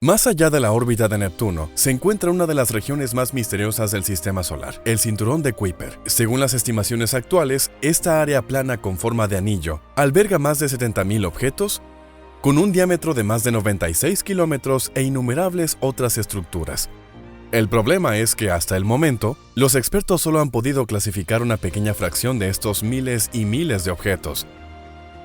Más allá de la órbita de Neptuno, se encuentra una de las regiones más misteriosas del sistema solar, el cinturón de Kuiper. Según las estimaciones actuales, esta área plana con forma de anillo alberga más de 70.000 objetos, con un diámetro de más de 96 kilómetros e innumerables otras estructuras. El problema es que hasta el momento, los expertos solo han podido clasificar una pequeña fracción de estos miles y miles de objetos.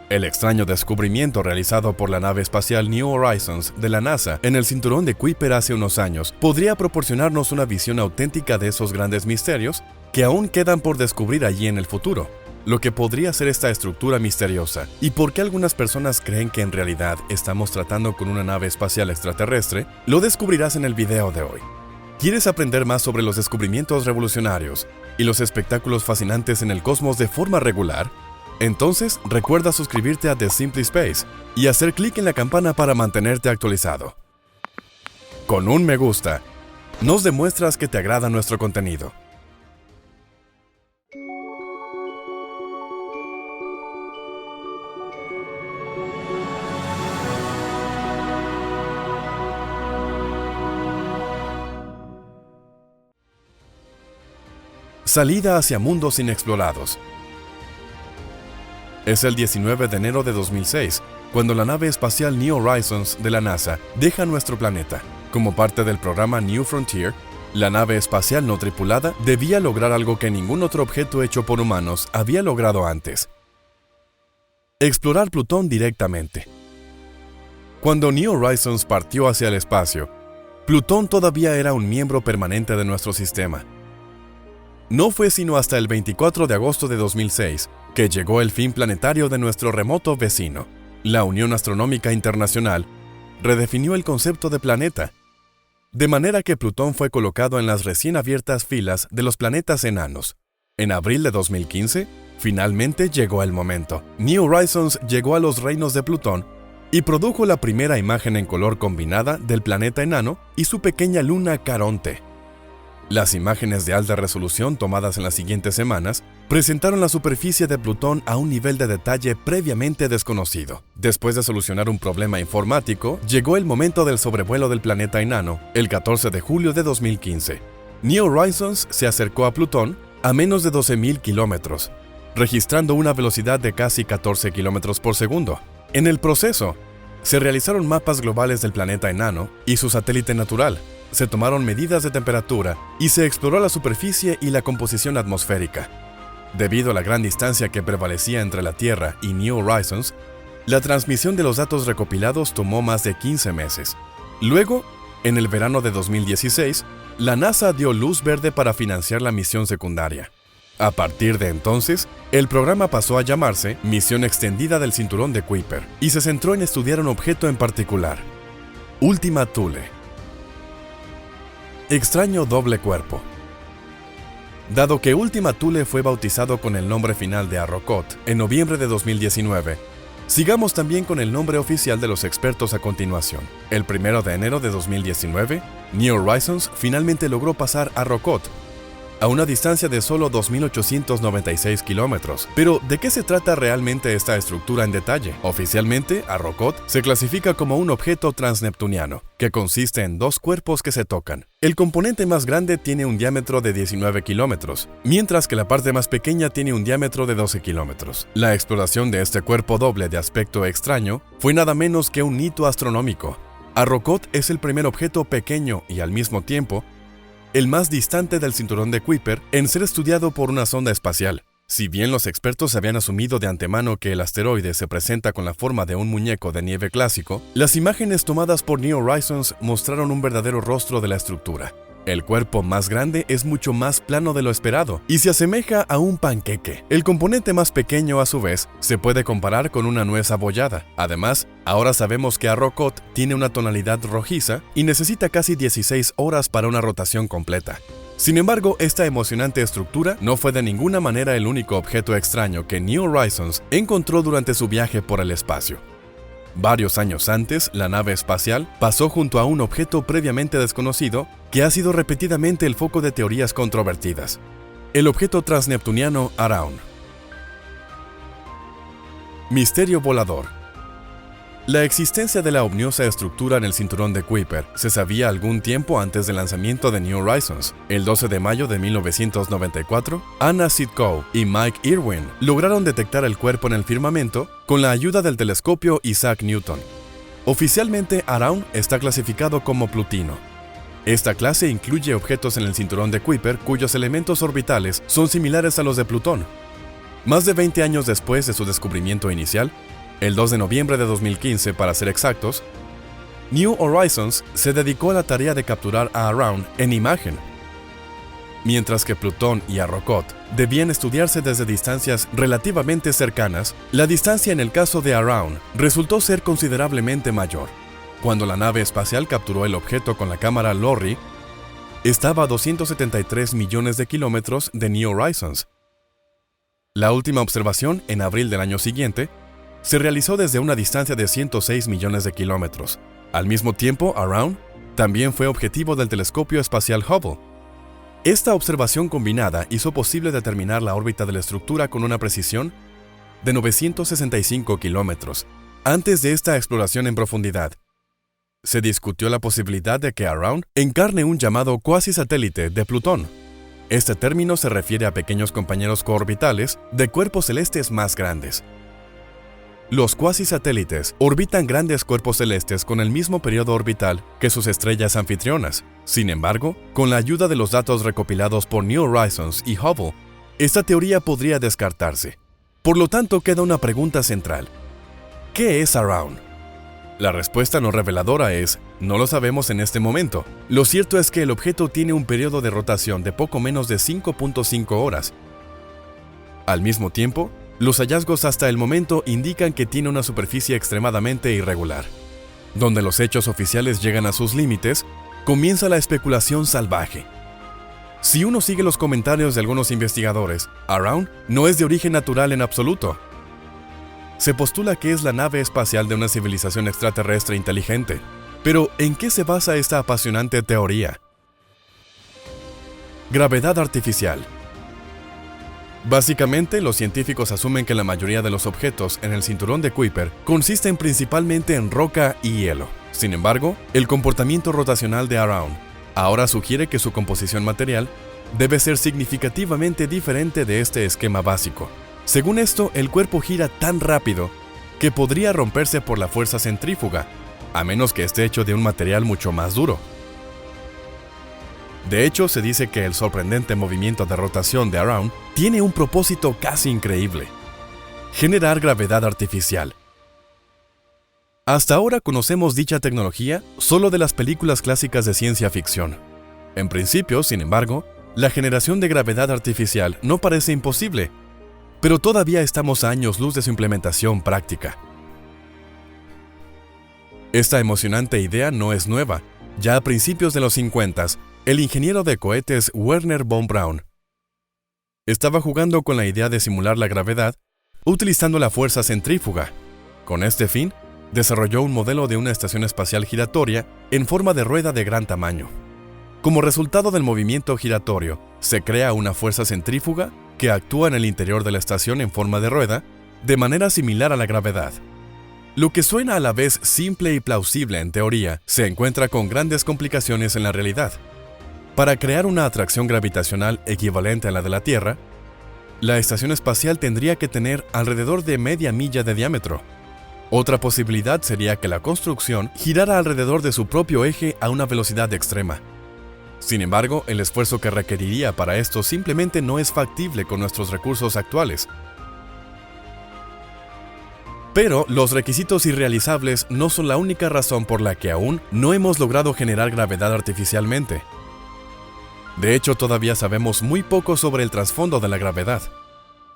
El extraño descubrimiento realizado por la nave espacial New Horizons de la NASA en el cinturón de Kuiper hace unos años podría proporcionarnos una visión auténtica de esos grandes misterios que aún quedan por descubrir allí en el futuro. Lo que podría ser esta estructura misteriosa y por qué algunas personas creen que en realidad estamos tratando con una nave espacial extraterrestre, lo descubrirás en el video de hoy. ¿Quieres aprender más sobre los descubrimientos revolucionarios y los espectáculos fascinantes en el cosmos de forma regular? Entonces, recuerda suscribirte a The Simply Space y hacer clic en la campana para mantenerte actualizado. Con un me gusta, nos demuestras que te agrada nuestro contenido. Salida hacia mundos inexplorados. Es el 19 de enero de 2006, cuando la nave espacial New Horizons de la NASA deja nuestro planeta. Como parte del programa New Frontier, la nave espacial no tripulada debía lograr algo que ningún otro objeto hecho por humanos había logrado antes: explorar Plutón directamente. Cuando New Horizons partió hacia el espacio, Plutón todavía era un miembro permanente de nuestro sistema. No fue sino hasta el 24 de agosto de 2006 que llegó el fin planetario de nuestro remoto vecino. La Unión Astronómica Internacional redefinió el concepto de planeta, de manera que Plutón fue colocado en las recién abiertas filas de los planetas enanos. En abril de 2015, finalmente llegó el momento. New Horizons llegó a los reinos de Plutón y produjo la primera imagen en color combinada del planeta enano y su pequeña luna Caronte. Las imágenes de alta resolución tomadas en las siguientes semanas presentaron la superficie de Plutón a un nivel de detalle previamente desconocido. Después de solucionar un problema informático, llegó el momento del sobrevuelo del planeta enano, el 14 de julio de 2015. New Horizons se acercó a Plutón a menos de 12.000 kilómetros, registrando una velocidad de casi 14 kilómetros por segundo. En el proceso, se realizaron mapas globales del planeta enano y su satélite natural. Se tomaron medidas de temperatura y se exploró la superficie y la composición atmosférica. Debido a la gran distancia que prevalecía entre la Tierra y New Horizons, la transmisión de los datos recopilados tomó más de 15 meses. Luego, en el verano de 2016, la NASA dio luz verde para financiar la misión secundaria. A partir de entonces, el programa pasó a llamarse Misión Extendida del Cinturón de Kuiper y se centró en estudiar un objeto en particular: Ultima Thule. Extraño doble cuerpo. Dado que Ultima Thule fue bautizado con el nombre final de Arrokoth en noviembre de 2019, sigamos también con el nombre oficial de los expertos a continuación. El 1 de enero de 2019, New Horizons finalmente logró pasar Arrokoth a una distancia de solo 2.896 kilómetros. Pero, ¿de qué se trata realmente esta estructura en detalle? Oficialmente, Arrokoth se clasifica como un objeto transneptuniano, que consiste en dos cuerpos que se tocan. El componente más grande tiene un diámetro de 19 kilómetros, mientras que la parte más pequeña tiene un diámetro de 12 kilómetros. La exploración de este cuerpo doble de aspecto extraño fue nada menos que un hito astronómico. Arrokoth es el primer objeto pequeño y, al mismo tiempo, el más distante del cinturón de Kuiper en ser estudiado por una sonda espacial. Si bien los expertos habían asumido de antemano que el asteroide se presenta con la forma de un muñeco de nieve clásico, las imágenes tomadas por New Horizons mostraron un verdadero rostro de la estructura. El cuerpo más grande es mucho más plano de lo esperado y se asemeja a un panqueque. El componente más pequeño, a su vez, se puede comparar con una nuez abollada. Además, ahora sabemos que Arrokoth tiene una tonalidad rojiza y necesita casi 16 horas para una rotación completa. Sin embargo, esta emocionante estructura no fue de ninguna manera el único objeto extraño que New Horizons encontró durante su viaje por el espacio. Varios años antes, la nave espacial pasó junto a un objeto previamente desconocido que ha sido repetidamente el foco de teorías controvertidas: el objeto transneptuniano Araun. Misterio volador. La existencia de la ominosa estructura en el cinturón de Kuiper se sabía algún tiempo antes del lanzamiento de New Horizons. El 12 de mayo de 1994, Anna Sitkow y Mike Irwin lograron detectar el cuerpo en el firmamento con la ayuda del telescopio Isaac Newton. Oficialmente, Araun está clasificado como plutino. Esta clase incluye objetos en el cinturón de Kuiper cuyos elementos orbitales son similares a los de Plutón. Más de 20 años después de su descubrimiento inicial, el 2 de noviembre de 2015 para ser exactos, New Horizons se dedicó a la tarea de capturar a Araun en imagen, mientras que Plutón y Arrokoth debían estudiarse desde distancias relativamente cercanas. La distancia en el caso de Araun resultó ser considerablemente mayor. Cuando la nave espacial capturó el objeto con la cámara LORRI, estaba a 273 millones de kilómetros de New Horizons. La última observación, en abril del año siguiente, se realizó desde una distancia de 106 millones de kilómetros. Al mismo tiempo, Araun también fue objetivo del telescopio espacial Hubble. Esta observación combinada hizo posible determinar la órbita de la estructura con una precisión de 965 kilómetros. Antes de esta exploración en profundidad, se discutió la posibilidad de que Araun encarne un llamado cuasi-satélite de Plutón. Este término se refiere a pequeños compañeros coorbitales de cuerpos celestes más grandes. Los cuasi-satélites orbitan grandes cuerpos celestes con el mismo periodo orbital que sus estrellas anfitrionas. Sin embargo, con la ayuda de los datos recopilados por New Horizons y Hubble, esta teoría podría descartarse. Por lo tanto, queda una pregunta central. ¿Qué es Araun? La respuesta no reveladora es: no lo sabemos en este momento. Lo cierto es que el objeto tiene un periodo de rotación de poco menos de 5.5 horas. Al mismo tiempo, los hallazgos hasta el momento indican que tiene una superficie extremadamente irregular. Donde los hechos oficiales llegan a sus límites, comienza la especulación salvaje. Si uno sigue los comentarios de algunos investigadores, Araun no es de origen natural en absoluto. Se postula que es la nave espacial de una civilización extraterrestre inteligente. Pero, ¿en qué se basa esta apasionante teoría? Gravedad artificial. Básicamente, los científicos asumen que la mayoría de los objetos en el cinturón de Kuiper consisten principalmente en roca y hielo. Sin embargo, el comportamiento rotacional de Araun ahora sugiere que su composición material debe ser significativamente diferente de este esquema básico. Según esto, el cuerpo gira tan rápido que podría romperse por la fuerza centrífuga, a menos que esté hecho de un material mucho más duro. De hecho, se dice que el sorprendente movimiento de rotación de Araun tiene un propósito casi increíble: generar gravedad artificial. Hasta ahora conocemos dicha tecnología solo de las películas clásicas de ciencia ficción. En principio, sin embargo, la generación de gravedad artificial no parece imposible, pero todavía estamos a años luz de su implementación práctica. Esta emocionante idea no es nueva. Ya a principios de los 50s, el ingeniero de cohetes Wernher von Braun estaba jugando con la idea de simular la gravedad utilizando la fuerza centrífuga. Con este fin, desarrolló un modelo de una estación espacial giratoria en forma de rueda de gran tamaño. Como resultado del movimiento giratorio, se crea una fuerza centrífuga que actúa en el interior de la estación en forma de rueda, de manera similar a la gravedad. Lo que suena a la vez simple y plausible en teoría, se encuentra con grandes complicaciones en la realidad. Para crear una atracción gravitacional equivalente a la de la Tierra, la estación espacial tendría que tener alrededor de media milla de diámetro. Otra posibilidad sería que la construcción girara alrededor de su propio eje a una velocidad extrema. Sin embargo, el esfuerzo que requeriría para esto simplemente no es factible con nuestros recursos actuales. Pero los requisitos irrealizables no son la única razón por la que aún no hemos logrado generar gravedad artificialmente. De hecho, todavía sabemos muy poco sobre el trasfondo de la gravedad.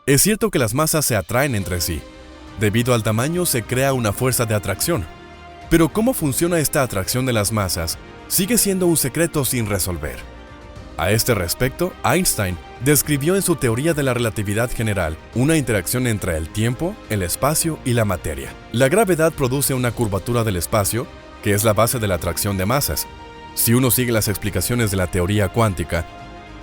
Es cierto que las masas se atraen entre sí. Debido al tamaño se crea una fuerza de atracción. Pero cómo funciona esta atracción de las masas sigue siendo un secreto sin resolver. A este respecto, Einstein describió en su teoría de la relatividad general una interacción entre el tiempo, el espacio y la materia. La gravedad produce una curvatura del espacio, que es la base de la atracción de masas. Si uno sigue las explicaciones de la teoría cuántica,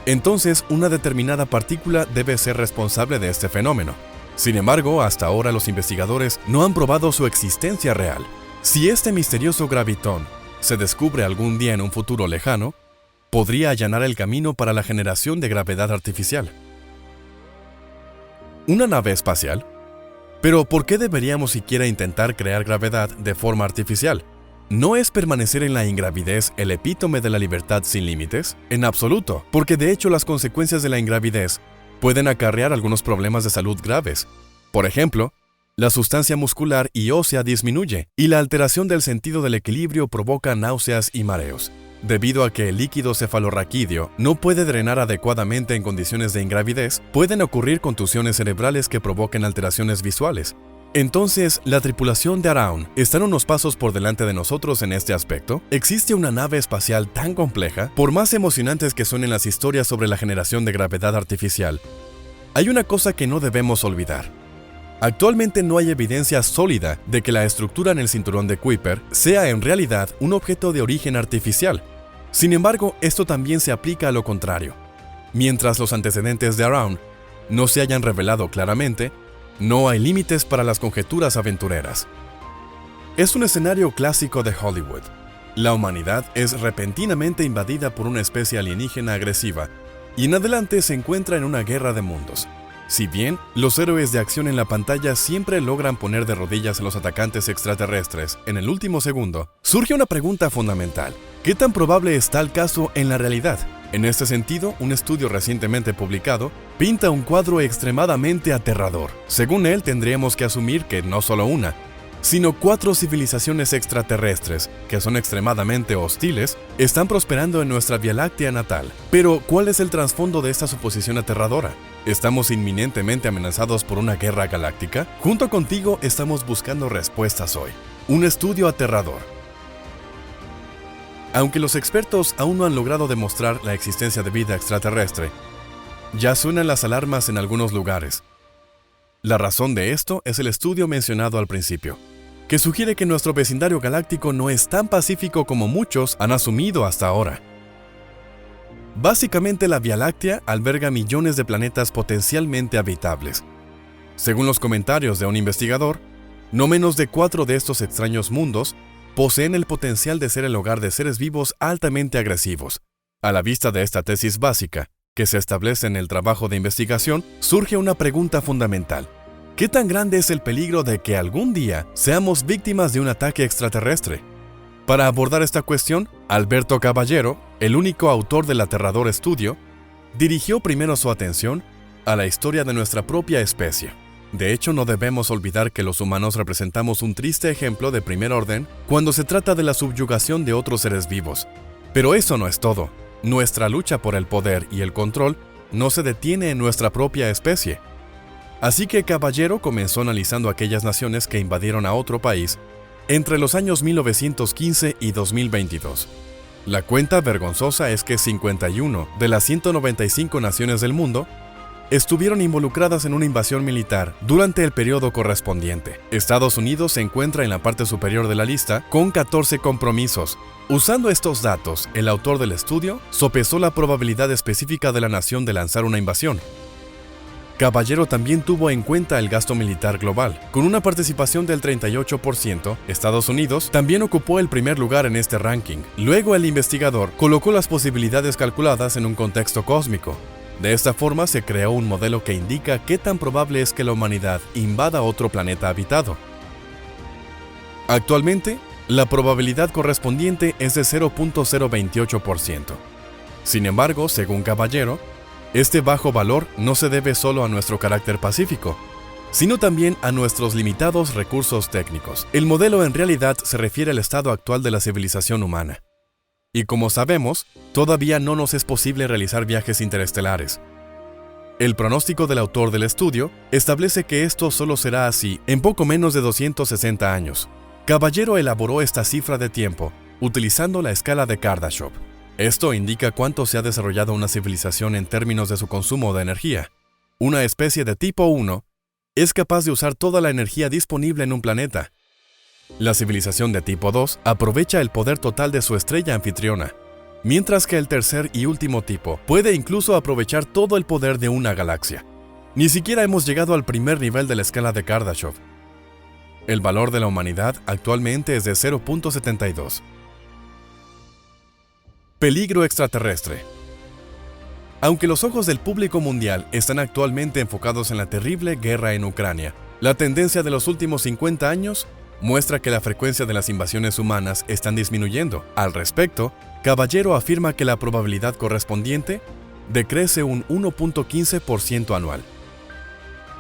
entonces una determinada partícula debe ser responsable de este fenómeno. Sin embargo, hasta ahora los investigadores no han probado su existencia real. Si este misterioso gravitón se descubre algún día en un futuro lejano, podría allanar el camino para la generación de gravedad artificial. ¿Una nave espacial? Pero ¿por qué deberíamos siquiera intentar crear gravedad de forma artificial? ¿No es permanecer en la ingravidez el epítome de la libertad sin límites? En absoluto, porque de hecho las consecuencias de la ingravidez pueden acarrear algunos problemas de salud graves. Por ejemplo, la sustancia muscular y ósea disminuye y la alteración del sentido del equilibrio provoca náuseas y mareos. Debido a que el líquido cefalorraquídeo no puede drenar adecuadamente en condiciones de ingravidez, pueden ocurrir contusiones cerebrales que provoquen alteraciones visuales. Entonces, ¿la tripulación de Araun están unos pasos por delante de nosotros en este aspecto? ¿Existe una nave espacial tan compleja? Por más emocionantes que suenen las historias sobre la generación de gravedad artificial, hay una cosa que no debemos olvidar. Actualmente no hay evidencia sólida de que la estructura en el cinturón de Kuiper sea en realidad un objeto de origen artificial. Sin embargo, esto también se aplica a lo contrario. Mientras los antecedentes de Araun no se hayan revelado claramente, no hay límites para las conjeturas aventureras. Es un escenario clásico de Hollywood. La humanidad es repentinamente invadida por una especie alienígena agresiva y en adelante se encuentra en una guerra de mundos. Si bien los héroes de acción en la pantalla siempre logran poner de rodillas a los atacantes extraterrestres en el último segundo, surge una pregunta fundamental. ¿Qué tan probable está el caso en la realidad? En este sentido, un estudio recientemente publicado pinta un cuadro extremadamente aterrador. Según él, tendríamos que asumir que no solo una, sino 4 civilizaciones extraterrestres, que son extremadamente hostiles, están prosperando en nuestra Vía Láctea natal. Pero, ¿cuál es el trasfondo de esta suposición aterradora? ¿Estamos inminentemente amenazados por una guerra galáctica? Junto contigo estamos buscando respuestas hoy. Un estudio aterrador. Aunque los expertos aún no han logrado demostrar la existencia de vida extraterrestre, ya suenan las alarmas en algunos lugares. La razón de esto es el estudio mencionado al principio, que sugiere que nuestro vecindario galáctico no es tan pacífico como muchos han asumido hasta ahora. Básicamente, la Vía Láctea alberga millones de planetas potencialmente habitables. Según los comentarios de un investigador, no menos de 4 de estos extraños mundos poseen el potencial de ser el hogar de seres vivos altamente agresivos. A la vista de esta tesis básica, que se establece en el trabajo de investigación, surge una pregunta fundamental. ¿Qué tan grande es el peligro de que algún día seamos víctimas de un ataque extraterrestre? Para abordar esta cuestión, Alberto Caballero, el único autor del aterrador estudio, dirigió primero su atención a la historia de nuestra propia especie. De hecho, no debemos olvidar que los humanos representamos un triste ejemplo de primer orden cuando se trata de la subyugación de otros seres vivos. Pero eso no es todo. Nuestra lucha por el poder y el control no se detiene en nuestra propia especie. Así que Caballero comenzó analizando aquellas naciones que invadieron a otro país entre los años 1915 y 2022. La cuenta vergonzosa es que 51 de las 195 naciones del mundo estuvieron involucradas en una invasión militar durante el periodo correspondiente. Estados Unidos se encuentra en la parte superior de la lista con 14 compromisos. Usando estos datos, el autor del estudio sopesó la probabilidad específica de la nación de lanzar una invasión. Caballero también tuvo en cuenta el gasto militar global. Con una participación del 38%, Estados Unidos también ocupó el primer lugar en este ranking. Luego el investigador colocó las posibilidades calculadas en un contexto cósmico. De esta forma se creó un modelo que indica qué tan probable es que la humanidad invada otro planeta habitado. Actualmente, la probabilidad correspondiente es de 0.028%. Sin embargo, según Caballero, este bajo valor no se debe solo a nuestro carácter pacífico, sino también a nuestros limitados recursos técnicos. El modelo en realidad se refiere al estado actual de la civilización humana. Y como sabemos, todavía no nos es posible realizar viajes interestelares. El pronóstico del autor del estudio establece que esto solo será así en poco menos de 260 años. Caballero elaboró esta cifra de tiempo utilizando la escala de Kardashev. Esto indica cuánto se ha desarrollado una civilización en términos de su consumo de energía. Una especie de tipo 1 es capaz de usar toda la energía disponible en un planeta. La civilización de tipo 2 aprovecha el poder total de su estrella anfitriona, mientras que el tercer y último tipo puede incluso aprovechar todo el poder de una galaxia. Ni siquiera hemos llegado al primer nivel de la escala de Kardashev. El valor de la humanidad actualmente es de 0.72. Peligro extraterrestre. Aunque los ojos del público mundial están actualmente enfocados en la terrible guerra en Ucrania, la tendencia de los últimos 50 años muestra que la frecuencia de las invasiones humanas están disminuyendo. Al respecto, Caballero afirma que la probabilidad correspondiente decrece un 1.15% anual.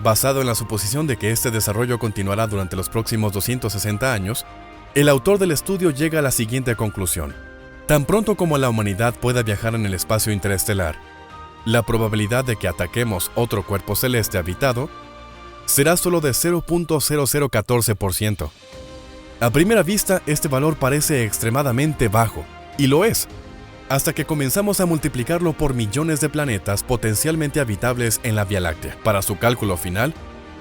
Basado en la suposición de que este desarrollo continuará durante los próximos 260 años, el autor del estudio llega a la siguiente conclusión. Tan pronto como la humanidad pueda viajar en el espacio interestelar, la probabilidad de que ataquemos otro cuerpo celeste habitado será solo de 0.0014%. A primera vista, este valor parece extremadamente bajo, y lo es, hasta que comenzamos a multiplicarlo por millones de planetas potencialmente habitables en la Vía Láctea. Para su cálculo final,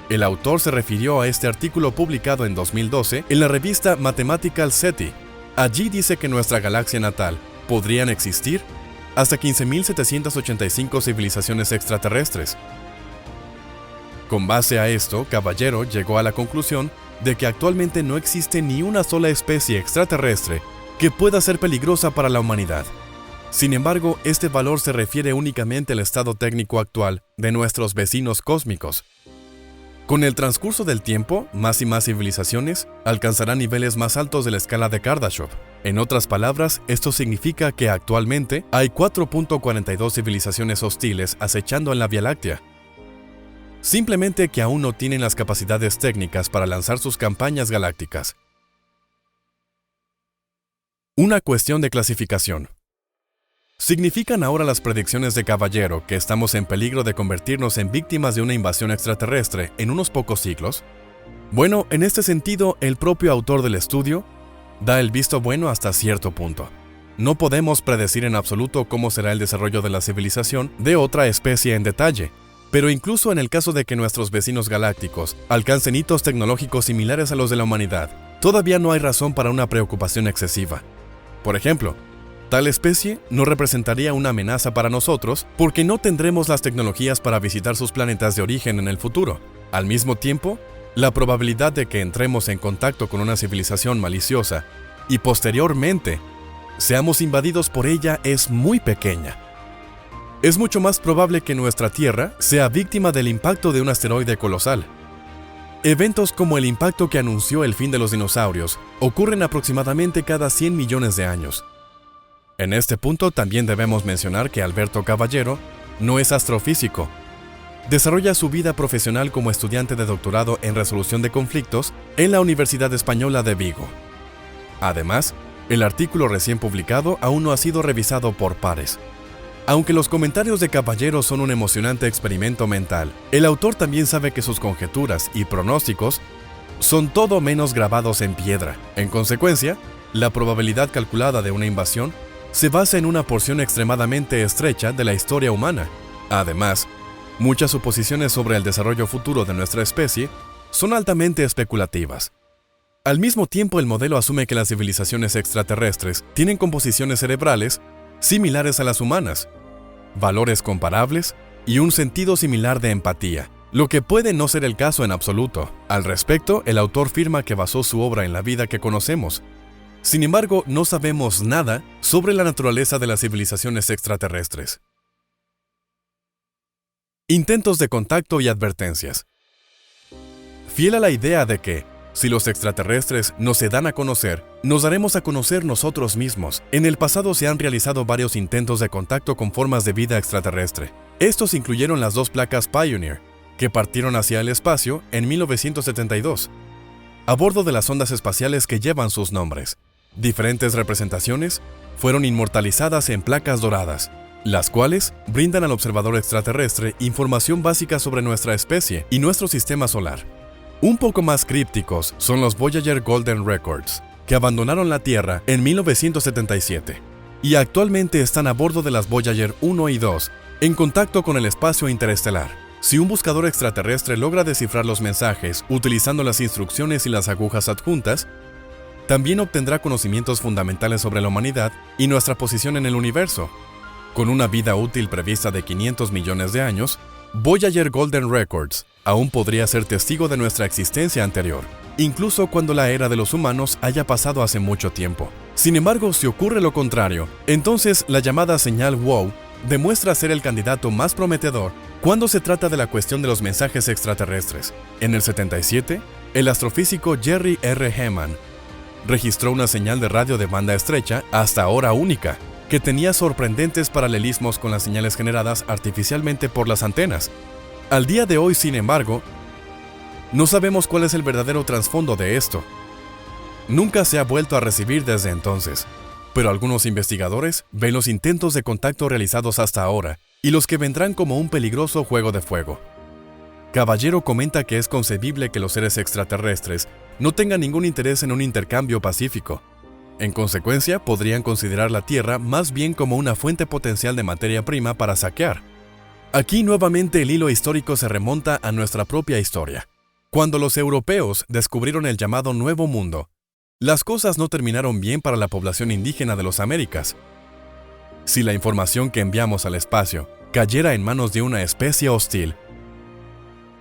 el autor se refirió a este artículo publicado en 2012 en la revista Mathematical SETI. Allí dice que en nuestra galaxia natal podrían existir hasta 15.785 civilizaciones extraterrestres. Con base a esto, Caballero llegó a la conclusión de que actualmente no existe ni una sola especie extraterrestre que pueda ser peligrosa para la humanidad. Sin embargo, este valor se refiere únicamente al estado técnico actual de nuestros vecinos cósmicos. Con el transcurso del tiempo, más y más civilizaciones alcanzarán niveles más altos de la escala de Kardashev. En otras palabras, esto significa que actualmente hay 4.42 civilizaciones hostiles acechando en la Vía Láctea. Simplemente que aún no tienen las capacidades técnicas para lanzar sus campañas galácticas. Una cuestión de clasificación. ¿Significan ahora las predicciones de Caballero que estamos en peligro de convertirnos en víctimas de una invasión extraterrestre en unos pocos siglos? Bueno, en este sentido, el propio autor del estudio da el visto bueno hasta cierto punto. No podemos predecir en absoluto cómo será el desarrollo de la civilización de otra especie en detalle, pero incluso en el caso de que nuestros vecinos galácticos alcancen hitos tecnológicos similares a los de la humanidad, todavía no hay razón para una preocupación excesiva. Por ejemplo, tal especie no representaría una amenaza para nosotros porque no tendremos las tecnologías para visitar sus planetas de origen en el futuro. Al mismo tiempo, la probabilidad de que entremos en contacto con una civilización maliciosa y posteriormente seamos invadidos por ella es muy pequeña. Es mucho más probable que nuestra Tierra sea víctima del impacto de un asteroide colosal. Eventos como el impacto que anunció el fin de los dinosaurios ocurren aproximadamente cada 100 millones de años. En este punto también debemos mencionar que Alberto Caballero no es astrofísico. Desarrolla su vida profesional como estudiante de doctorado en resolución de conflictos en la Universidad Española de Vigo. Además, el artículo recién publicado aún no ha sido revisado por pares. Aunque los comentarios de Caballero son un emocionante experimento mental, el autor también sabe que sus conjeturas y pronósticos son todo menos grabados en piedra. En consecuencia, la probabilidad calculada de una invasión se basa en una porción extremadamente estrecha de la historia humana. Además, muchas suposiciones sobre el desarrollo futuro de nuestra especie son altamente especulativas. Al mismo tiempo, el modelo asume que las civilizaciones extraterrestres tienen composiciones cerebrales similares a las humanas, valores comparables y un sentido similar de empatía, lo que puede no ser el caso en absoluto. Al respecto, el autor afirma que basó su obra en la vida que conocemos. Sin embargo, no sabemos nada sobre la naturaleza de las civilizaciones extraterrestres. Intentos de contacto y advertencias. Fiel a la idea de que, si los extraterrestres no se dan a conocer, nos daremos a conocer nosotros mismos. En el pasado se han realizado varios intentos de contacto con formas de vida extraterrestre. Estos incluyeron las dos placas Pioneer, que partieron hacia el espacio en 1972, a bordo de las ondas espaciales que llevan sus nombres. Diferentes representaciones fueron inmortalizadas en placas doradas, las cuales brindan al observador extraterrestre información básica sobre nuestra especie y nuestro sistema solar. Un poco más crípticos son los Voyager Golden Records, que abandonaron la Tierra en 1977 y actualmente están a bordo de las Voyager 1 y 2 en contacto con el espacio interestelar. Si un buscador extraterrestre logra descifrar los mensajes utilizando las instrucciones y las agujas adjuntas, también obtendrá conocimientos fundamentales sobre la humanidad y nuestra posición en el universo. Con una vida útil prevista de 500 millones de años, Voyager Golden Records aún podría ser testigo de nuestra existencia anterior incluso cuando la era de los humanos haya pasado hace mucho tiempo. Sin embargo, si ocurre lo contrario, entonces la llamada señal WOW demuestra ser el candidato más prometedor cuando se trata de la cuestión de los mensajes extraterrestres. En el 77, el astrofísico Jerry R. Heman registró una señal de radio de banda estrecha, hasta ahora única, que tenía sorprendentes paralelismos con las señales generadas artificialmente por las antenas. Al día de hoy, sin embargo, no sabemos cuál es el verdadero trasfondo de esto. Nunca se ha vuelto a recibir desde entonces, pero algunos investigadores ven los intentos de contacto realizados hasta ahora y los que vendrán como un peligroso juego de fuego. Caballero comenta que es concebible que los seres extraterrestres no tengan ningún interés en un intercambio pacífico. En consecuencia, podrían considerar la Tierra más bien como una fuente potencial de materia prima para saquear. Aquí nuevamente el hilo histórico se remonta a nuestra propia historia. Cuando los europeos descubrieron el llamado Nuevo Mundo, las cosas no terminaron bien para la población indígena de las Américas. Si la información que enviamos al espacio cayera en manos de una especie hostil,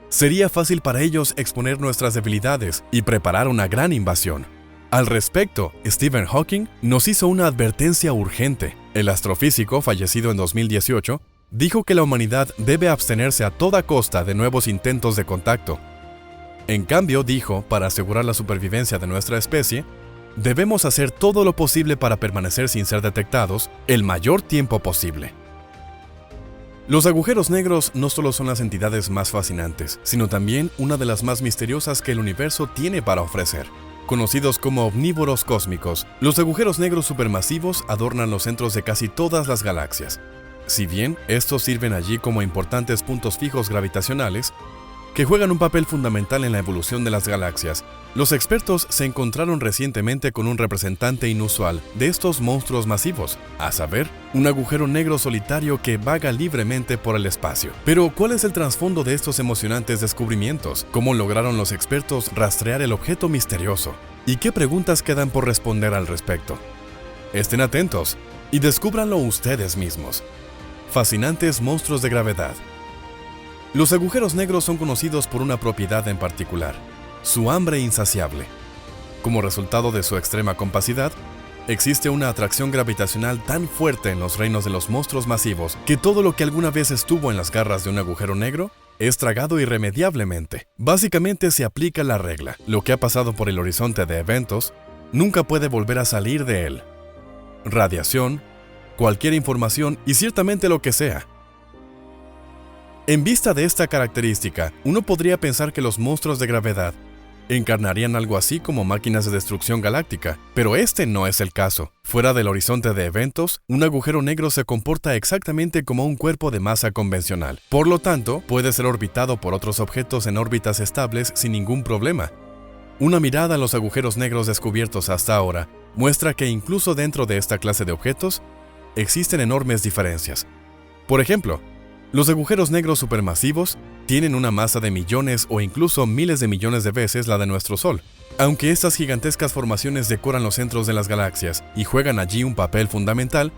sería fácil para ellos exponer nuestras debilidades y preparar una gran invasión. Al respecto, Stephen Hawking nos hizo una advertencia urgente. El astrofísico, fallecido en 2018, dijo que la humanidad debe abstenerse a toda costa de nuevos intentos de contacto. En cambio, dijo, para asegurar la supervivencia de nuestra especie, debemos hacer todo lo posible para permanecer sin ser detectados el mayor tiempo posible. Los agujeros negros no solo son las entidades más fascinantes, sino también una de las más misteriosas que el universo tiene para ofrecer. Conocidos como omnívoros cósmicos, los agujeros negros supermasivos adornan los centros de casi todas las galaxias. Si bien estos sirven allí como importantes puntos fijos gravitacionales, que juegan un papel fundamental en la evolución de las galaxias, los expertos se encontraron recientemente con un representante inusual de estos monstruos masivos, a saber, un agujero negro solitario que vaga libremente por el espacio. Pero, ¿cuál es el trasfondo de estos emocionantes descubrimientos? ¿Cómo lograron los expertos rastrear el objeto misterioso? ¿Y qué preguntas quedan por responder al respecto? Estén atentos y descúbranlo ustedes mismos. Fascinantes monstruos de gravedad. Los agujeros negros son conocidos por una propiedad en particular: su hambre insaciable. Como resultado de su extrema compacidad, existe una atracción gravitacional tan fuerte en los reinos de los monstruos masivos que todo lo que alguna vez estuvo en las garras de un agujero negro es tragado irremediablemente. Básicamente se aplica la regla: lo que ha pasado por el horizonte de eventos nunca puede volver a salir de él. Radiación, cualquier información y ciertamente lo que sea. En vista de esta característica, uno podría pensar que los monstruos de gravedad encarnarían algo así como máquinas de destrucción galáctica, pero este no es el caso. Fuera del horizonte de eventos, un agujero negro se comporta exactamente como un cuerpo de masa convencional. Por lo tanto, puede ser orbitado por otros objetos en órbitas estables sin ningún problema. Una mirada a los agujeros negros descubiertos hasta ahora muestra que incluso dentro de esta clase de objetos existen enormes diferencias. Por ejemplo, los agujeros negros supermasivos tienen una masa de millones o incluso miles de millones de veces la de nuestro Sol. Aunque estas gigantescas formaciones decoran los centros de las galaxias y juegan allí un papel fundamental,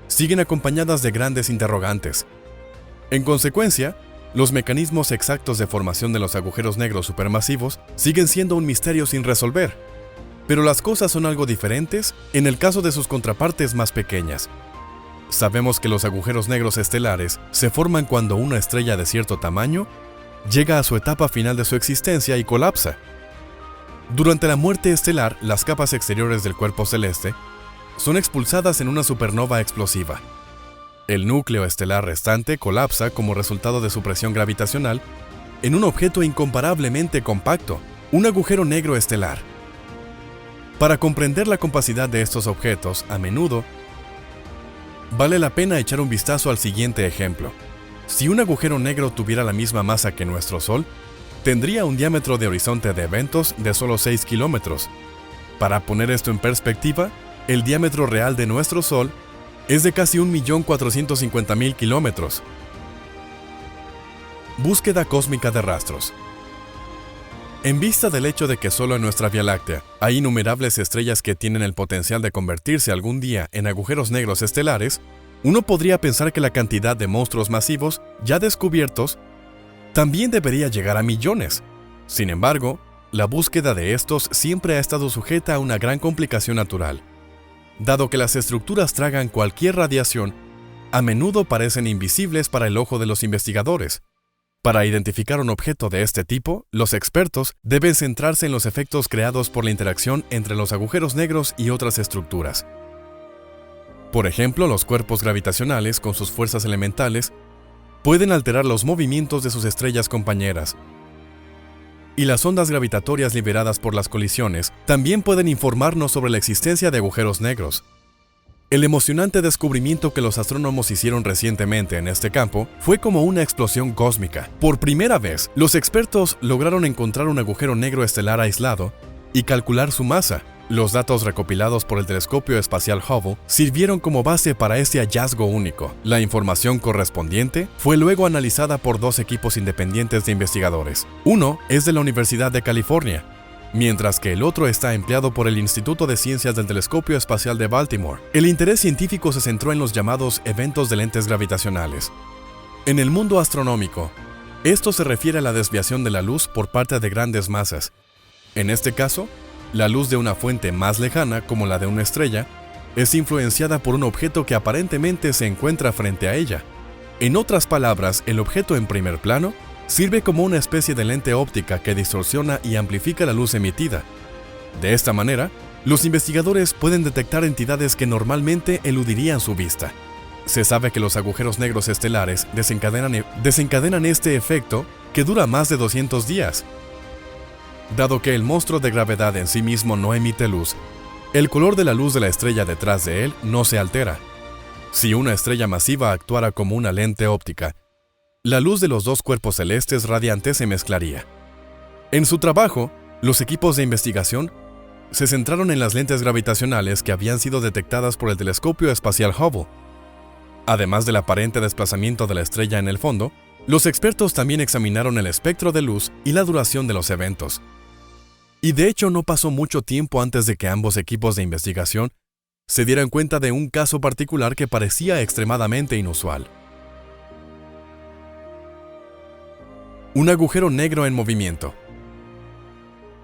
siguen acompañadas de grandes interrogantes. En consecuencia, los mecanismos exactos de formación de los agujeros negros supermasivos siguen siendo un misterio sin resolver. Pero las cosas son algo diferentes en el caso de sus contrapartes más pequeñas. Sabemos que los agujeros negros estelares se forman cuando una estrella de cierto tamaño llega a su etapa final de su existencia y colapsa. Durante la muerte estelar, las capas exteriores del cuerpo celeste son expulsadas en una supernova explosiva. El núcleo estelar restante colapsa como resultado de su presión gravitacional en un objeto incomparablemente compacto, un agujero negro estelar. Para comprender la compacidad de estos objetos, a menudo, vale la pena echar un vistazo al siguiente ejemplo. Si un agujero negro tuviera la misma masa que nuestro Sol, tendría un diámetro de horizonte de eventos de solo 6 kilómetros. Para poner esto en perspectiva, el diámetro real de nuestro Sol es de casi 1.450.000 kilómetros. Búsqueda cósmica de rastros. En vista del hecho de que solo en nuestra Vía Láctea hay innumerables estrellas que tienen el potencial de convertirse algún día en agujeros negros estelares, uno podría pensar que la cantidad de monstruos masivos ya descubiertos también debería llegar a millones. Sin embargo, la búsqueda de estos siempre ha estado sujeta a una gran complicación natural. Dado que las estructuras tragan cualquier radiación, a menudo parecen invisibles para el ojo de los investigadores. Para identificar un objeto de este tipo, los expertos deben centrarse en los efectos creados por la interacción entre los agujeros negros y otras estructuras. Por ejemplo, los cuerpos gravitacionales, con sus fuerzas elementales, pueden alterar los movimientos de sus estrellas compañeras. Y las ondas gravitatorias liberadas por las colisiones también pueden informarnos sobre la existencia de agujeros negros. El emocionante descubrimiento que los astrónomos hicieron recientemente en este campo fue como una explosión cósmica. Por primera vez, los expertos lograron encontrar un agujero negro estelar aislado y calcular su masa. Los datos recopilados por el telescopio espacial Hubble sirvieron como base para este hallazgo único. La información correspondiente fue luego analizada por dos equipos independientes de investigadores. Uno es de la Universidad de California, mientras que el otro está empleado por el Instituto de Ciencias del Telescopio Espacial de Baltimore. El interés científico se centró en los llamados eventos de lentes gravitacionales. En el mundo astronómico, esto se refiere a la desviación de la luz por parte de grandes masas. En este caso, la luz de una fuente más lejana, como la de una estrella, es influenciada por un objeto que aparentemente se encuentra frente a ella. En otras palabras, el objeto en primer plano sirve como una especie de lente óptica que distorsiona y amplifica la luz emitida. De esta manera, los investigadores pueden detectar entidades que normalmente eludirían su vista. Se sabe que los agujeros negros estelares desencadenan este efecto que dura más de 200 días. Dado que el monstruo de gravedad en sí mismo no emite luz, el color de la luz de la estrella detrás de él no se altera. Si una estrella masiva actuara como una lente óptica, la luz de los dos cuerpos celestes radiantes se mezclaría. En su trabajo, los equipos de investigación se centraron en las lentes gravitacionales que habían sido detectadas por el telescopio espacial Hubble. Además del aparente desplazamiento de la estrella en el fondo, los expertos también examinaron el espectro de luz y la duración de los eventos. Y de hecho no pasó mucho tiempo antes de que ambos equipos de investigación se dieran cuenta de un caso particular que parecía extremadamente inusual. Un agujero negro en movimiento.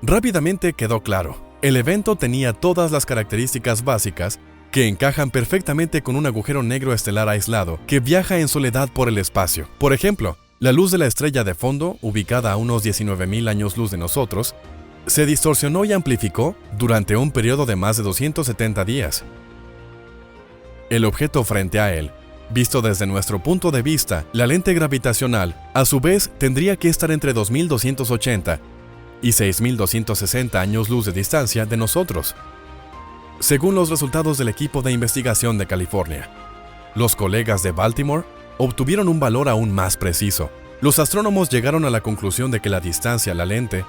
Rápidamente quedó claro, el evento tenía todas las características básicas que encajan perfectamente con un agujero negro estelar aislado que viaja en soledad por el espacio. Por ejemplo, la luz de la estrella de fondo, ubicada a unos 19.000 años luz de nosotros, se distorsionó y amplificó durante un periodo de más de 270 días. El objeto frente a él, visto desde nuestro punto de vista, la lente gravitacional, a su vez, tendría que estar entre 2.280 y 6.260 años luz de distancia de nosotros. Según los resultados del equipo de investigación de California, los colegas de Baltimore obtuvieron un valor aún más preciso. Los astrónomos llegaron a la conclusión de que la distancia a la lente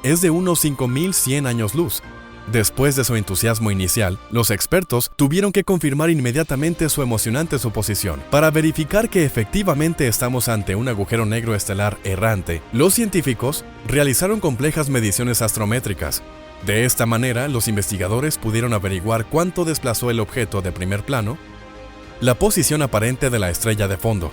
es de unos 5.100 años luz. Después de su entusiasmo inicial, los expertos tuvieron que confirmar inmediatamente su emocionante suposición. Para verificar que efectivamente estamos ante un agujero negro estelar errante, los científicos realizaron complejas mediciones astrométricas. De esta manera, los investigadores pudieron averiguar cuánto desplazó el objeto de primer plano, la posición aparente de la estrella de fondo.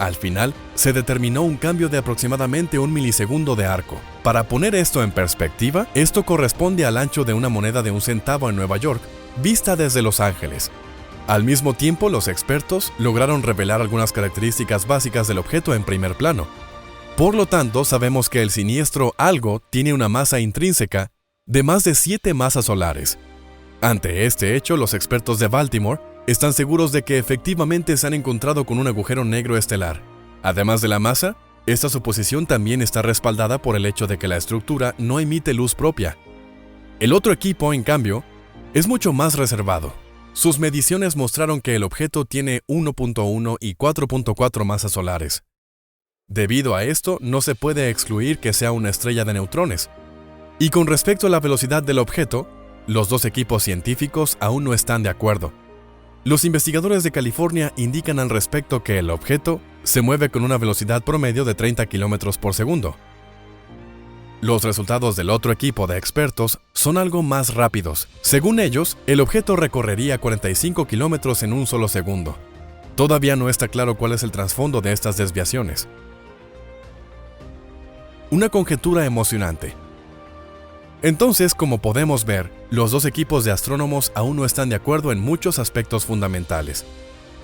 Al final, se determinó un cambio de aproximadamente 1 milisegundo de arco. Para poner esto en perspectiva, esto corresponde al ancho de una moneda de 1 centavo en Nueva York, vista desde Los Ángeles. Al mismo tiempo, los expertos lograron revelar algunas características básicas del objeto en primer plano. Por lo tanto, sabemos que el siniestro algo tiene una masa intrínseca de más de 7 masas solares. Ante este hecho, los expertos de Baltimore están seguros de que efectivamente se han encontrado con un agujero negro estelar. Además de la masa, esta suposición también está respaldada por el hecho de que la estructura no emite luz propia. El otro equipo, en cambio, es mucho más reservado. Sus mediciones mostraron que el objeto tiene 1.1 y 4.4 masas solares. Debido a esto, no se puede excluir que sea una estrella de neutrones. Y con respecto a la velocidad del objeto, los dos equipos científicos aún no están de acuerdo. Los investigadores de California indican al respecto que el objeto se mueve con una velocidad promedio de 30 km por segundo. Los resultados del otro equipo de expertos son algo más rápidos. Según ellos, el objeto recorrería 45 km en un solo segundo. Todavía no está claro cuál es el trasfondo de estas desviaciones. Una conjetura emocionante. Entonces, como podemos ver, los dos equipos de astrónomos aún no están de acuerdo en muchos aspectos fundamentales.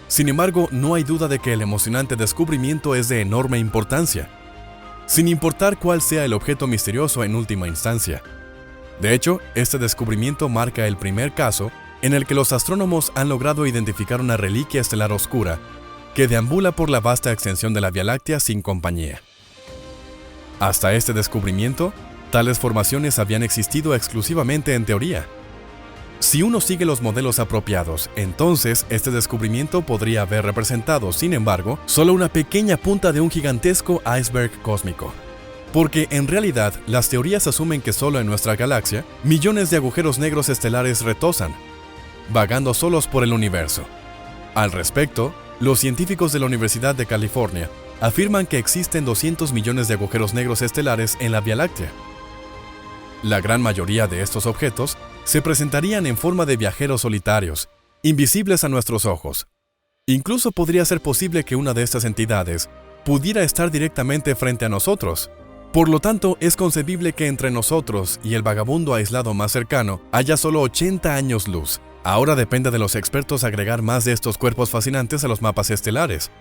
Sin embargo, no hay duda de que el emocionante descubrimiento es de enorme importancia, sin importar cuál sea el objeto misterioso en última instancia. De hecho, este descubrimiento marca el primer caso en el que los astrónomos han logrado identificar una reliquia estelar oscura que deambula por la vasta extensión de la Vía Láctea sin compañía. Hasta este descubrimiento, tales formaciones habían existido exclusivamente en teoría. Si uno sigue los modelos apropiados, entonces este descubrimiento podría haber representado, sin embargo, solo una pequeña punta de un gigantesco iceberg cósmico. Porque en realidad, las teorías asumen que solo en nuestra galaxia, millones de agujeros negros estelares retozan, vagando solos por el universo. Al respecto, los científicos de la Universidad de California afirman que existen 200 millones de agujeros negros estelares en la Vía Láctea. La gran mayoría de estos objetos se presentarían en forma de viajeros solitarios, invisibles a nuestros ojos. Incluso podría ser posible que una de estas entidades pudiera estar directamente frente a nosotros. Por lo tanto, es concebible que entre nosotros y el vagabundo aislado más cercano haya solo 80 años luz. Ahora depende de los expertos agregar más de estos cuerpos fascinantes a los mapas estelares.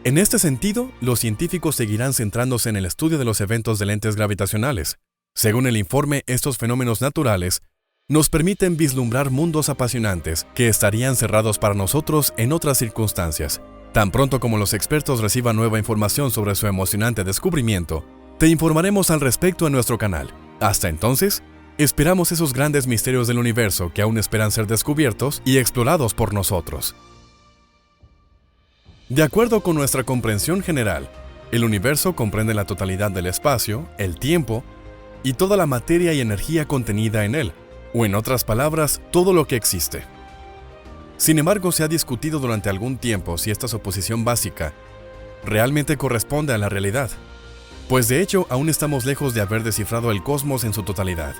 En este sentido, los científicos seguirán centrándose en el estudio de los eventos de lentes gravitacionales. Según el informe, estos fenómenos naturales nos permiten vislumbrar mundos apasionantes que estarían cerrados para nosotros en otras circunstancias. Tan pronto como los expertos reciban nueva información sobre su emocionante descubrimiento, te informaremos al respecto en nuestro canal. Hasta entonces, esperamos esos grandes misterios del universo que aún esperan ser descubiertos y explorados por nosotros. De acuerdo con nuestra comprensión general, el universo comprende la totalidad del espacio, el tiempo y toda la materia y energía contenida en él, o en otras palabras, todo lo que existe. Sin embargo, se ha discutido durante algún tiempo si esta suposición básica realmente corresponde a la realidad, pues de hecho aún estamos lejos de haber descifrado el cosmos en su totalidad.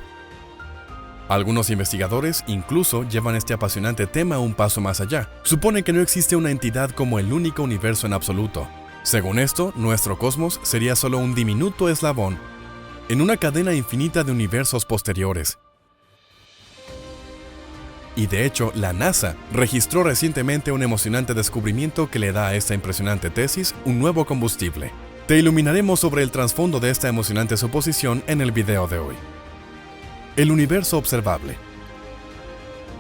Algunos investigadores incluso llevan este apasionante tema un paso más allá. Suponen que no existe una entidad como el único universo en absoluto. Según esto, nuestro cosmos sería solo un diminuto eslabón en una cadena infinita de universos posteriores. Y de hecho, la NASA registró recientemente un emocionante descubrimiento que le da a esta impresionante tesis un nuevo combustible. Te iluminaremos sobre el trasfondo de esta emocionante suposición en el video de hoy. El universo observable.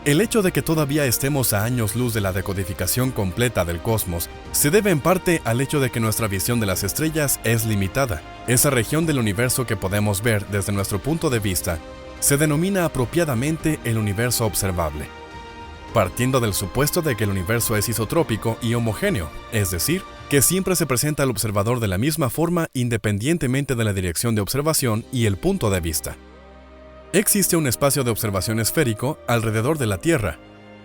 El hecho de que todavía estemos a años luz de la decodificación completa del cosmos se debe en parte al hecho de que nuestra visión de las estrellas es limitada. Esa región del universo que podemos ver desde nuestro punto de vista se denomina apropiadamente el universo observable, partiendo del supuesto de que el universo es isotrópico y homogéneo, es decir, que siempre se presenta al observador de la misma forma independientemente de la dirección de observación y el punto de vista. Existe un espacio de observación esférico alrededor de la Tierra.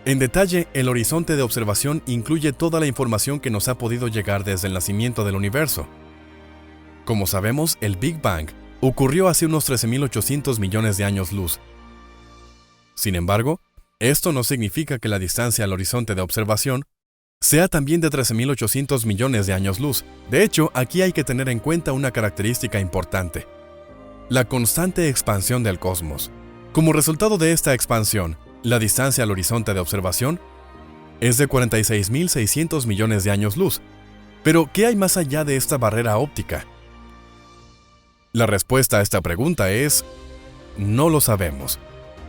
En detalle, el horizonte de observación incluye toda la información que nos ha podido llegar desde el nacimiento del universo. Como sabemos, el Big Bang ocurrió hace unos 13.800 millones de años luz. Sin embargo, esto no significa que la distancia al horizonte de observación sea también de 13.800 millones de años luz. De hecho, aquí hay que tener en cuenta una característica importante: la constante expansión del cosmos. Como resultado de esta expansión, la distancia al horizonte de observación es de 46.600 millones de años luz. Pero, ¿qué hay más allá de esta barrera óptica? La respuesta a esta pregunta es: no lo sabemos.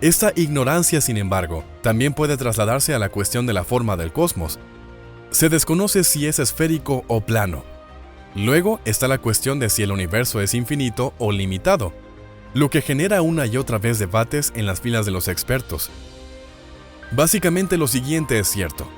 Esta ignorancia, sin embargo, también puede trasladarse a la cuestión de la forma del cosmos. Se desconoce si es esférico o plano. Luego está la cuestión de si el universo es infinito o limitado, lo que genera una y otra vez debates en las filas de los expertos. Básicamente lo siguiente es cierto: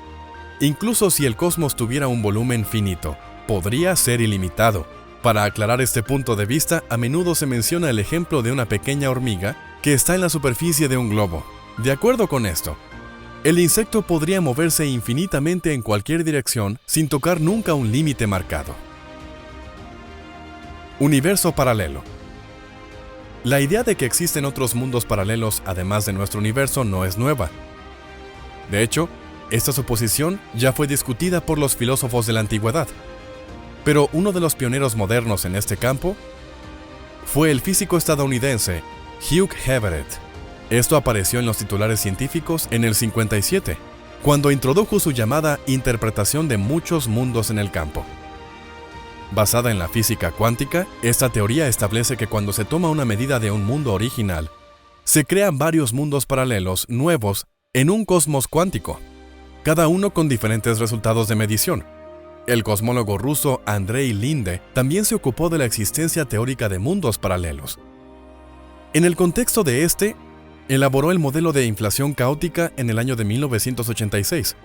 incluso si el cosmos tuviera un volumen finito, podría ser ilimitado. Para aclarar este punto de vista, a menudo se menciona el ejemplo de una pequeña hormiga que está en la superficie de un globo. De acuerdo con esto, el insecto podría moverse infinitamente en cualquier dirección sin tocar nunca un límite marcado. Universo paralelo. La idea de que existen otros mundos paralelos además de nuestro universo no es nueva. De hecho, esta suposición ya fue discutida por los filósofos de la antigüedad. Pero uno de los pioneros modernos en este campo fue el físico estadounidense Hugh Everett. Esto apareció en los titulares científicos en el 57, cuando introdujo su llamada interpretación de muchos mundos en el campo. Basada en la física cuántica, esta teoría establece que cuando se toma una medida de un mundo original, se crean varios mundos paralelos nuevos en un cosmos cuántico, cada uno con diferentes resultados de medición. El cosmólogo ruso Andrei Linde también se ocupó de la existencia teórica de mundos paralelos. En el contexto de este, elaboró el modelo de inflación caótica en el año de 1986.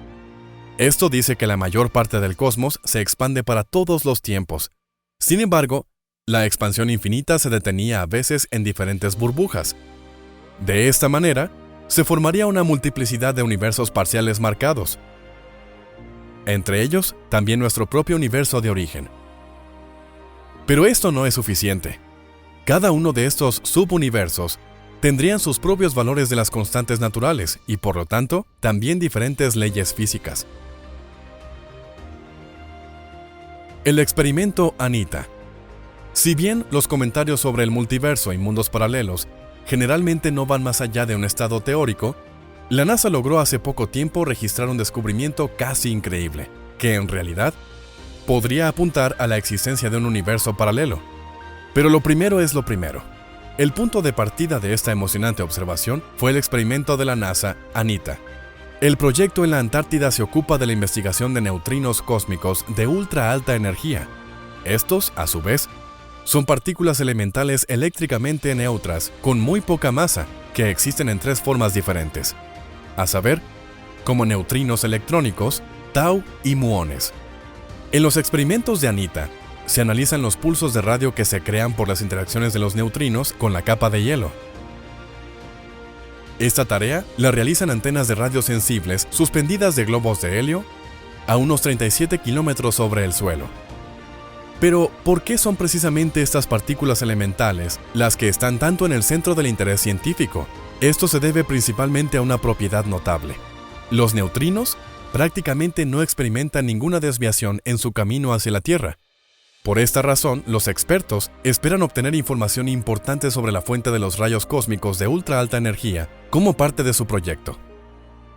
Esto dice que la mayor parte del cosmos se expande para todos los tiempos. Sin embargo, la expansión infinita se detenía a veces en diferentes burbujas. De esta manera, se formaría una multiplicidad de universos parciales marcados. Entre ellos, también nuestro propio universo de origen. Pero esto no es suficiente. Cada uno de estos subuniversos tendrían sus propios valores de las constantes naturales y, por lo tanto, también diferentes leyes físicas. El experimento Anita. Si bien los comentarios sobre el multiverso y mundos paralelos generalmente no van más allá de un estado teórico, la NASA logró hace poco tiempo registrar un descubrimiento casi increíble, que en realidad podría apuntar a la existencia de un universo paralelo. Pero lo primero es lo primero. El punto de partida de esta emocionante observación fue el experimento de la NASA Anita. El proyecto en la Antártida se ocupa de la investigación de neutrinos cósmicos de ultra alta energía. Estos, a su vez, son partículas elementales eléctricamente neutras con muy poca masa que existen en tres formas diferentes, a saber, como neutrinos electrónicos, tau y muones. En los experimentos de Anita, se analizan los pulsos de radio que se crean por las interacciones de los neutrinos con la capa de hielo. Esta tarea la realizan antenas de radio sensibles suspendidas de globos de helio a unos 37 kilómetros sobre el suelo. Pero, ¿por qué son precisamente estas partículas elementales las que están tanto en el centro del interés científico? Esto se debe principalmente a una propiedad notable. Los neutrinos prácticamente no experimentan ninguna desviación en su camino hacia la Tierra. Por esta razón, los expertos esperan obtener información importante sobre la fuente de los rayos cósmicos de ultra alta energía como parte de su proyecto.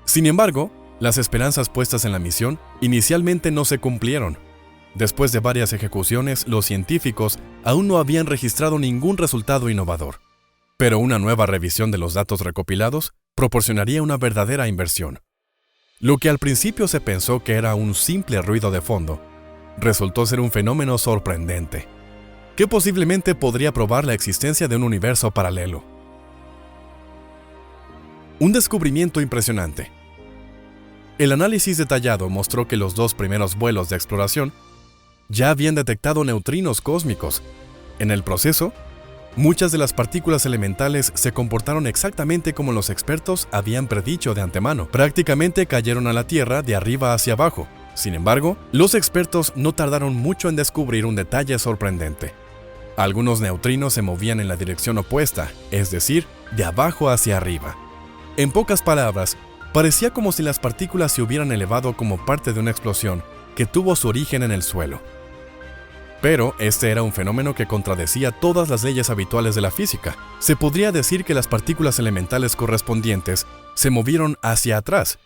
Sin embargo, las esperanzas puestas en la misión inicialmente no se cumplieron. Después de varias ejecuciones, los científicos aún no habían registrado ningún resultado innovador. Pero una nueva revisión de los datos recopilados proporcionaría una verdadera inversión. Lo que al principio se pensó que era un simple ruido de fondo, resultó ser un fenómeno sorprendente, que posiblemente podría probar la existencia de un universo paralelo. Un descubrimiento impresionante. El análisis detallado mostró que los dos primeros vuelos de exploración ya habían detectado neutrinos cósmicos. En el proceso, muchas de las partículas elementales se comportaron exactamente como los expertos habían predicho de antemano. Prácticamente cayeron a la Tierra de arriba hacia abajo. Sin embargo, los expertos no tardaron mucho en descubrir un detalle sorprendente. Algunos neutrinos se movían en la dirección opuesta, es decir, de abajo hacia arriba. En pocas palabras, parecía como si las partículas se hubieran elevado como parte de una explosión que tuvo su origen en el suelo. Pero este era un fenómeno que contradecía todas las leyes habituales de la física. Se podría decir que las partículas elementales correspondientes se movieron hacia atrás.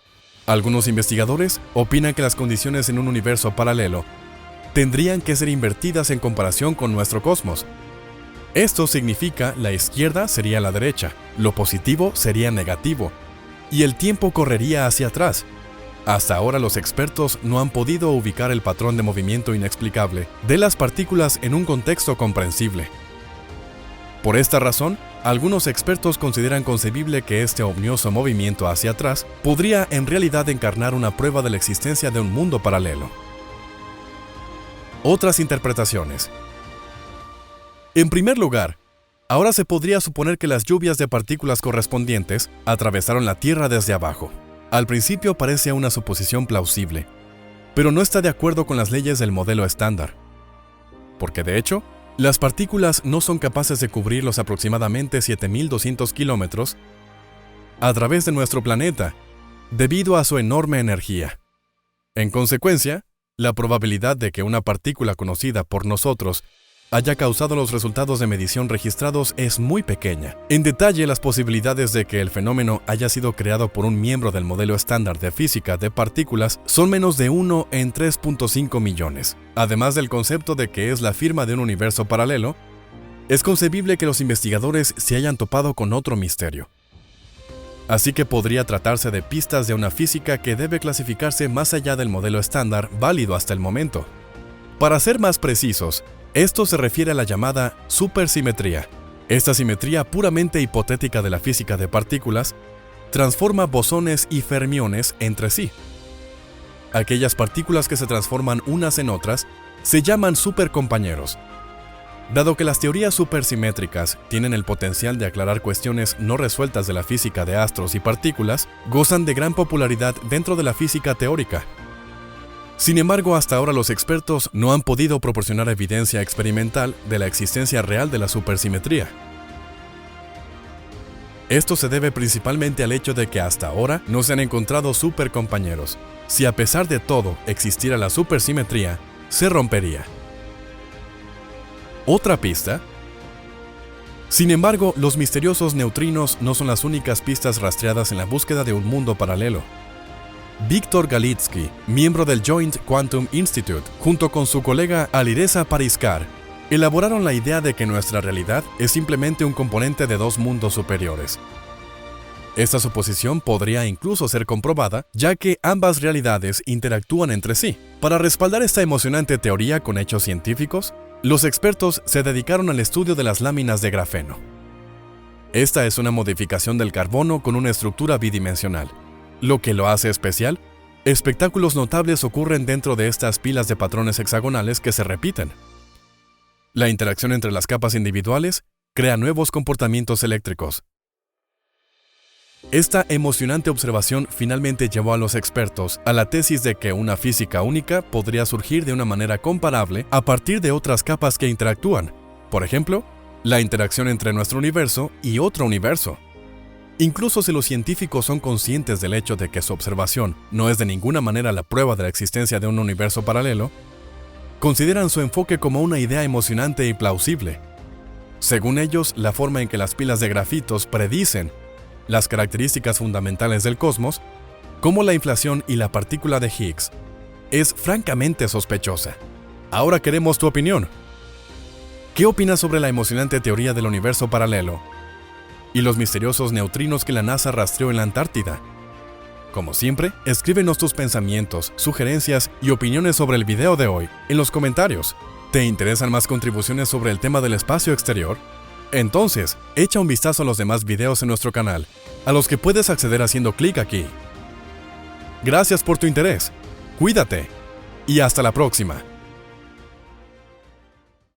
Algunos investigadores opinan que las condiciones en un universo paralelo tendrían que ser invertidas en comparación con nuestro cosmos. Esto significa la izquierda sería la derecha, lo positivo sería negativo, y el tiempo correría hacia atrás. Hasta ahora los expertos no han podido ubicar el patrón de movimiento inexplicable de las partículas en un contexto comprensible. Por esta razón, algunos expertos consideran concebible que este ominoso movimiento hacia atrás podría en realidad encarnar una prueba de la existencia de un mundo paralelo. Otras interpretaciones. En primer lugar, ahora se podría suponer que las lluvias de partículas correspondientes atravesaron la Tierra desde abajo. Al principio parece una suposición plausible, pero no está de acuerdo con las leyes del modelo estándar. Porque de hecho, las partículas no son capaces de cubrir los aproximadamente 7.200 kilómetros a través de nuestro planeta, debido a su enorme energía. En consecuencia, la probabilidad de que una partícula conocida por nosotros haya causado los resultados de medición registrados es muy pequeña. En detalle, las posibilidades de que el fenómeno haya sido creado por un miembro del modelo estándar de física de partículas son menos de 1 en 3.5 millones. Además del concepto de que es la firma de un universo paralelo, es concebible que los investigadores se hayan topado con otro misterio. Así que podría tratarse de pistas de una física que debe clasificarse más allá del modelo estándar válido hasta el momento. Para ser más precisos, esto se refiere a la llamada supersimetría. Esta simetría puramente hipotética de la física de partículas transforma bosones y fermiones entre sí. Aquellas partículas que se transforman unas en otras se llaman supercompañeros. Dado que las teorías supersimétricas tienen el potencial de aclarar cuestiones no resueltas de la física de astros y partículas, gozan de gran popularidad dentro de la física teórica. Sin embargo, hasta ahora los expertos no han podido proporcionar evidencia experimental de la existencia real de la supersimetría. Esto se debe principalmente al hecho de que hasta ahora no se han encontrado supercompañeros. Si a pesar de todo existiera la supersimetría, se rompería. ¿Otra pista? Sin embargo, los misteriosos neutrinos no son las únicas pistas rastreadas en la búsqueda de un mundo paralelo. Viktor Galitsky, miembro del Joint Quantum Institute, junto con su colega Alireza Pariskar, elaboraron la idea de que nuestra realidad es simplemente un componente de dos mundos superiores. Esta suposición podría incluso ser comprobada, ya que ambas realidades interactúan entre sí. Para respaldar esta emocionante teoría con hechos científicos, los expertos se dedicaron al estudio de las láminas de grafeno. Esta es una modificación del carbono con una estructura bidimensional. Lo que lo hace especial, espectáculos notables ocurren dentro de estas pilas de patrones hexagonales que se repiten. La interacción entre las capas individuales crea nuevos comportamientos eléctricos. Esta emocionante observación finalmente llevó a los expertos a la tesis de que una física única podría surgir de una manera comparable a partir de otras capas que interactúan. Por ejemplo, la interacción entre nuestro universo y otro universo. Incluso si los científicos son conscientes del hecho de que su observación no es de ninguna manera la prueba de la existencia de un universo paralelo, consideran su enfoque como una idea emocionante y plausible. Según ellos, la forma en que las pilas de grafitos predicen las características fundamentales del cosmos, como la inflación y la partícula de Higgs, es francamente sospechosa. Ahora queremos tu opinión. ¿Qué opinas sobre la emocionante teoría del universo paralelo y los misteriosos neutrinos que la NASA rastreó en la Antártida? Como siempre, escríbenos tus pensamientos, sugerencias y opiniones sobre el video de hoy en los comentarios. ¿Te interesan más contribuciones sobre el tema del espacio exterior? Entonces, echa un vistazo a los demás videos en nuestro canal, a los que puedes acceder haciendo clic aquí. Gracias por tu interés, cuídate y hasta la próxima.